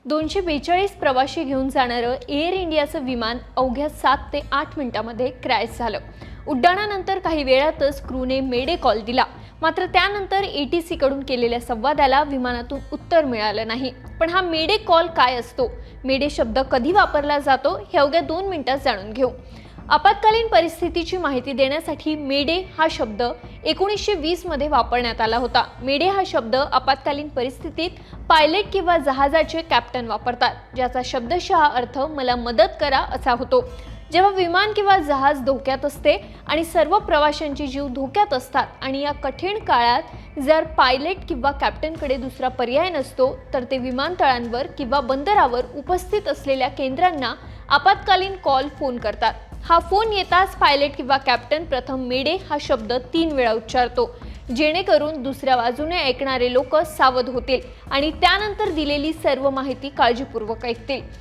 242 प्रवासी घेऊन जाणारं एअर इंडियाचं विमान अवघ्या 7 ते 8 मिनिटांमध्ये क्रॅश झालं। उड्डाणानंतर काही वेळातच क्रूने मेडे कॉल दिला, मात्र त्यानंतर ATC कडून केलेल्या संवादाला विमानातून उत्तर मिळालं नाही। पण हा मेडे कॉल काय असतो, मेडे शब्द कधी वापरला जातो हे अवघ्या 2 मिनिटांत जाणून घेऊ। आपत्कालीन परिस्थितीची माहिती देण्यासाठी मेडे हा शब्द 1920 मध्ये वापरण्यात आला होता। मेडे हा शब्द आपत्कालीन परिस्थितीत पायलट किंवा जहाजाचे कॅप्टन वापरतात, ज्याचा शब्दशः अर्थ मला मदत करा असा होतो। जेव्हा विमान किंवा जहाज धोक्यात असते आणि सर्व प्रवाशांचे जीव धोक्यात असतात आणि या कठीण काळात जर पायलट किंवा कॅप्टनकडे दुसरा पर्याय नसतो, तर ते विमानतळांवर किंवा बंदरावर उपस्थित असलेल्या केंद्रांना आपत्कालीन कॉल फोन करतात। हा फोन येताच पायलट किंवा कॅप्टन प्रथम मेडे हा शब्द 3 वेळा उच्चारतो, जेणेकरून दुसऱ्या बाजूने ऐकणारे लोक सावध होतील आणि त्यानंतर दिलेली सर्व माहिती काळजीपूर्वक ऐकतील।